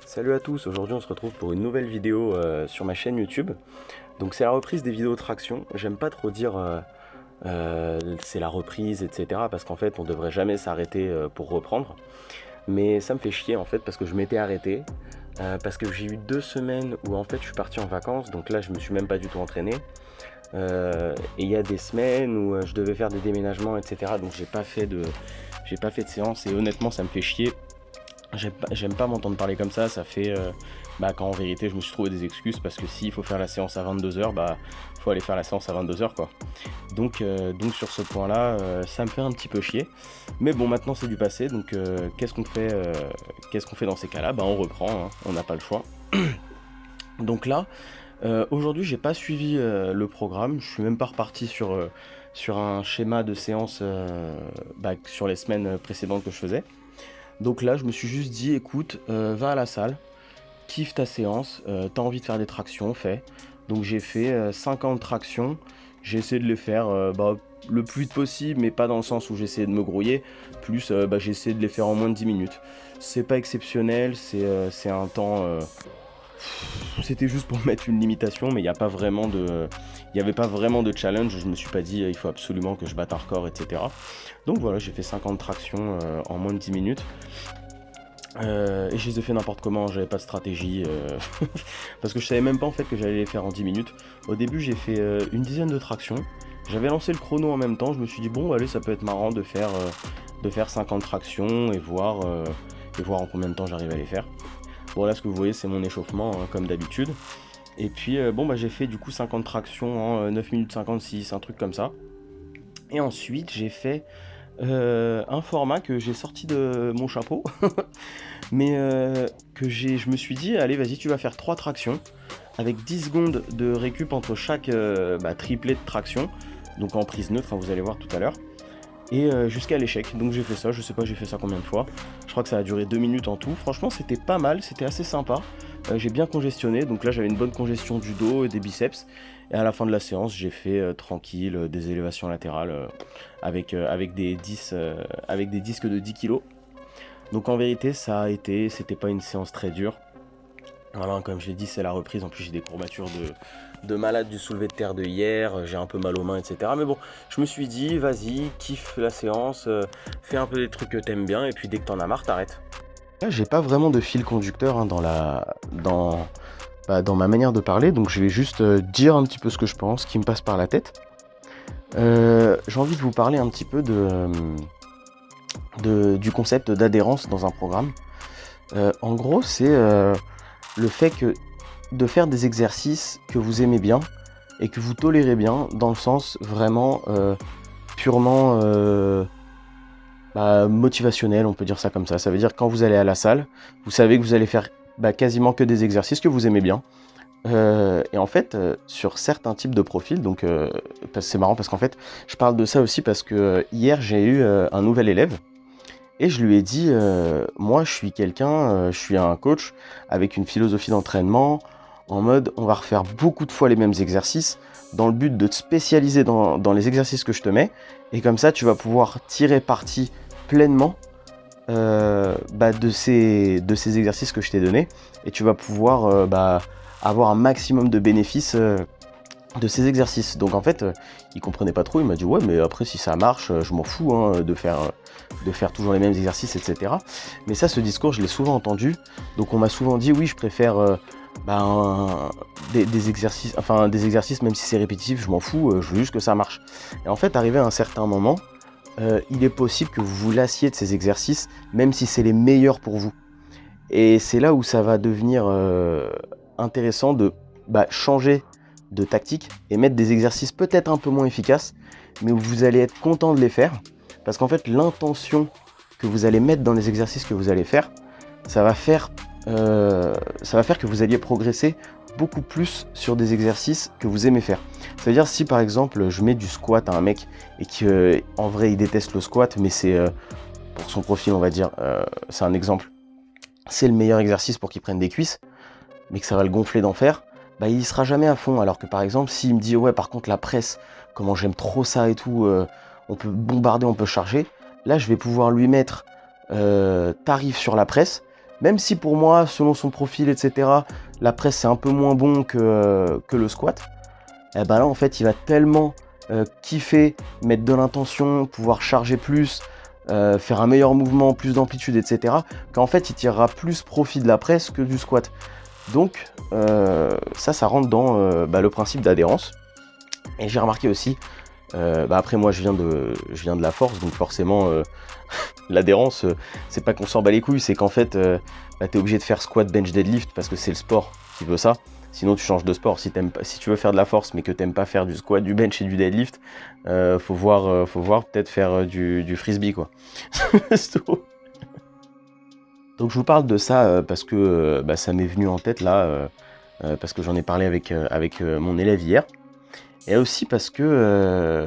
Salut à tous, aujourd'hui on se retrouve pour une nouvelle vidéo sur ma chaîne YouTube. Donc c'est la reprise des vidéos traction. J'aime pas trop dire c'est la reprise, etc. Parce qu'en fait on devrait jamais s'arrêter pour reprendre. Mais ça me fait chier en fait parce que je m'étais arrêté. Parce que j'ai eu 2 semaines où en fait je suis parti en vacances. Donc là je me suis même pas du tout entraîné. Et il y a des semaines où je devais faire des déménagements, etc. Donc j'ai pas fait de séance et honnêtement ça me fait chier. J'aime pas m'entendre parler comme ça fait quand en vérité je me suis trouvé des excuses parce que s'il faut faire la séance à 22h, faut aller faire la séance à 22h quoi. Donc sur ce point là, ça me fait un petit peu chier. Mais bon maintenant c'est du passé, donc qu'est-ce qu'on fait dans ces cas là? On reprend, hein, on n'a pas le choix. Donc là, aujourd'hui j'ai pas suivi le programme, je suis même pas reparti sur un schéma de séance sur les semaines précédentes que je faisais. Donc là, je me suis juste dit, écoute, va à la salle, kiffe ta séance, t'as envie de faire des tractions, fais. Donc j'ai fait 50 tractions, j'ai essayé de les faire le plus vite possible, mais pas dans le sens où j'ai essayé de me grouiller, plus j'ai essayé de les faire en moins de 10 minutes. C'est pas exceptionnel, c'est un temps... C'était juste pour mettre une limitation, mais il n'y avait pas vraiment de challenge. Je me suis pas dit, il faut absolument que je batte un record, etc. Donc voilà, j'ai fait 50 tractions en moins de 10 minutes. Et je les ai fait n'importe comment, j'avais pas de stratégie, parce que je savais même pas en fait que j'allais les faire en 10 minutes. Au début j'ai fait une dizaine de tractions, j'avais lancé le chrono en même temps, je me suis dit bon allez ça peut être marrant de faire 50 tractions et voir en combien de temps j'arrive à les faire. Bon là ce que vous voyez c'est mon échauffement hein, comme d'habitude. Et puis j'ai fait du coup 50 tractions en 9 minutes 56, un truc comme ça. Et ensuite j'ai fait un format que j'ai sorti de mon chapeau, mais je me suis dit, allez, vas-y, tu vas faire 3 tractions avec 10 secondes de récup entre chaque triplet de traction, donc en prise neutre, hein, vous allez voir tout à l'heure, et jusqu'à l'échec. Donc j'ai fait ça, je sais pas, j'ai fait ça combien de fois. Je crois que ça a duré 2 minutes en tout. Franchement, c'était pas mal, c'était assez sympa. J'ai bien congestionné, donc là j'avais une bonne congestion du dos et des biceps. Et à la fin de la séance, j'ai fait tranquille des élévations latérales avec avec des disques de 10 kg. Donc en vérité, c'était pas une séance très dure. Voilà, comme je l'ai dit, c'est la reprise. En plus, j'ai des courbatures de malade du soulevé de terre de hier. J'ai un peu mal aux mains, etc. Mais bon, je me suis dit, vas-y, kiffe la séance, fais un peu des trucs que t'aimes bien, et puis dès que t'en as marre, t'arrêtes. Là, j'ai pas vraiment de fil conducteur hein, dans ma manière de parler, donc je vais juste dire un petit peu ce que je pense, ce qui me passe par la tête. J'ai envie de vous parler un petit peu du concept d'adhérence dans un programme. En gros, c'est le fait de faire des exercices que vous aimez bien et que vous tolérez bien, dans le sens vraiment purement motivationnel, on peut dire ça comme ça. Ça veut dire que quand vous allez à la salle, vous savez que vous allez faire quasiment que des exercices que vous aimez bien. Et en fait, sur certains types de profils, donc c'est marrant parce qu'en fait, je parle de ça aussi parce que hier j'ai eu un nouvel élève et je lui ai dit, moi je suis un coach avec une philosophie d'entraînement en mode on va refaire beaucoup de fois les mêmes exercices dans le but de te spécialiser dans les exercices que je te mets et comme ça tu vas pouvoir tirer parti pleinement de ces exercices que je t'ai donnés et tu vas pouvoir avoir un maximum de bénéfices de ces exercices. Donc en fait, il comprenait pas trop, il m'a dit ouais mais après si ça marche, je m'en fous hein, de faire toujours les mêmes exercices, etc. Mais ça, ce discours, je l'ai souvent entendu. Donc on m'a souvent dit oui, je préfère des exercices, même si c'est répétitif, je m'en fous, je veux juste que ça marche. Et en fait, arrivé à un certain moment, il est possible que vous vous lassiez de ces exercices, même si c'est les meilleurs pour vous. Et c'est là où ça va devenir intéressant de changer de tactique et mettre des exercices peut-être un peu moins efficaces, mais où vous allez être content de les faire. Parce qu'en fait, l'intention que vous allez mettre dans les exercices que vous allez faire, ça va faire que vous alliez progresser beaucoup plus sur des exercices que vous aimez faire. Ça veut dire si par exemple je mets du squat à un mec et qu'en vrai il déteste le squat, mais c'est pour son profil on va dire, c'est un exemple, c'est le meilleur exercice pour qu'il prenne des cuisses, mais que ça va le gonfler d'en faire, il sera jamais à fond. Alors que par exemple s'il me dit ouais par contre la presse, comment j'aime trop ça et tout, on peut bombarder, on peut charger, là je vais pouvoir lui mettre tarif sur la presse, Même si pour moi, selon son profil, etc., la presse c'est un peu moins bon que le squat, et ben là en fait il va tellement kiffer, mettre de l'intention, pouvoir charger plus, faire un meilleur mouvement, plus d'amplitude, etc., qu'en fait il tirera plus profit de la presse que du squat. Donc ça rentre dans le principe d'adhérence. Et j'ai remarqué aussi, après moi je viens de la force, donc forcément l'adhérence, c'est pas qu'on s'en bat les couilles, c'est qu'en fait t'es obligé de faire squat, bench, deadlift parce que c'est le sport qui veut ça. Sinon tu changes de sport. Si tu veux faire de la force mais que t'aimes pas faire du squat, du bench et du deadlift, faut voir peut-être faire du frisbee quoi. Donc je vous parle de ça parce que ça m'est venu en tête là, parce que j'en ai parlé avec mon élève hier. Et aussi parce que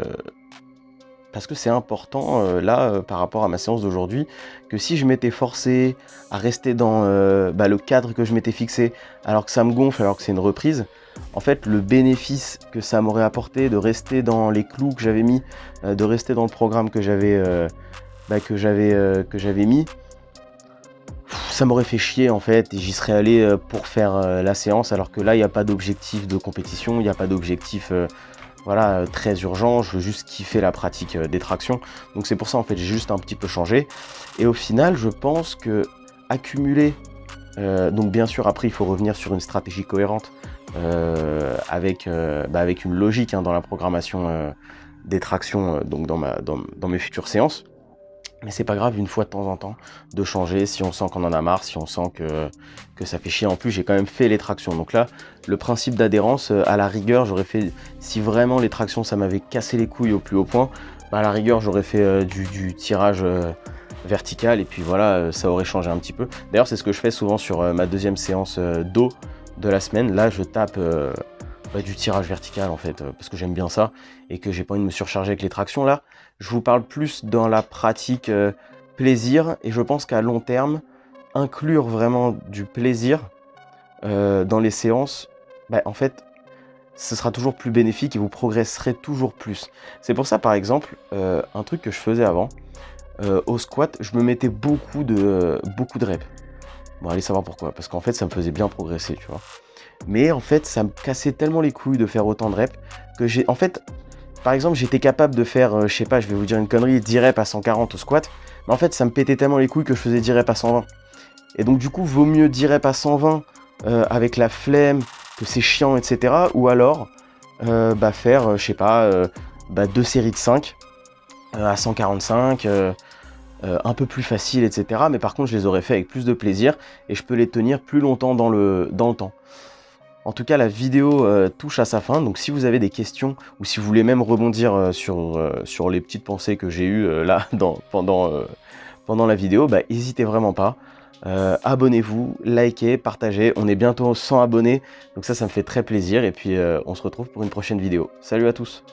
c'est important là par rapport à ma séance d'aujourd'hui, que si je m'étais forcé à rester dans le cadre que je m'étais fixé alors que ça me gonfle, alors que c'est une reprise, en fait le bénéfice que ça m'aurait apporté de rester dans les clous que j'avais mis, de rester dans le programme que j'avais mis, ça m'aurait fait chier en fait, et j'y serais allé pour faire la séance, alors que là il n'y a pas d'objectif de compétition, il n'y a pas d'objectif très urgent, je veux juste kiffer la pratique des tractions. Donc c'est pour ça en fait j'ai juste un petit peu changé. Et au final je pense que accumuler, donc bien sûr après il faut revenir sur une stratégie cohérente avec une logique dans la programmation des tractions, donc dans mes futures séances. Mais c'est pas grave une fois de temps en temps de changer si on sent qu'on en a marre, si on sent que ça fait chier. En plus j'ai quand même fait les tractions. Donc là le principe d'adhérence, à la rigueur j'aurais fait, si vraiment les tractions ça m'avait cassé les couilles au plus haut point, à la rigueur j'aurais fait du tirage vertical et puis voilà, ça aurait changé un petit peu. D'ailleurs c'est ce que je fais souvent sur ma deuxième séance dos de la semaine. Là je tape du tirage vertical en fait, parce que j'aime bien ça et que j'ai pas envie de me surcharger avec les tractions. Là je vous parle plus dans la pratique plaisir, et je pense qu'à long terme inclure vraiment du plaisir dans les séances, en fait ce sera toujours plus bénéfique et vous progresserez toujours plus. C'est pour ça par exemple un truc que je faisais avant, au squat je me mettais beaucoup de reps. Bon, allez savoir pourquoi, parce qu'en fait ça me faisait bien progresser, tu vois. Mais en fait ça me cassait tellement les couilles de faire autant de reps que par exemple, j'étais capable de faire, je sais pas, je vais vous dire une connerie, 10 reps à 140 au squat, mais en fait, ça me pétait tellement les couilles que je faisais 10 reps à 120. Et donc, du coup, vaut mieux 10 reps à 120 avec la flemme, que c'est chiant, etc. Ou alors, faire, je sais pas, 2 séries de 5 à 145, un peu plus facile, etc. Mais par contre, je les aurais fait avec plus de plaisir et je peux les tenir plus longtemps dans le temps. En tout cas, la vidéo touche à sa fin, donc si vous avez des questions ou si vous voulez même rebondir sur les petites pensées que j'ai eues là pendant la vidéo, n'hésitez vraiment pas. Abonnez-vous, likez, partagez. On est bientôt 100 abonnés, donc ça me fait très plaisir. Et puis on se retrouve pour une prochaine vidéo. Salut à tous!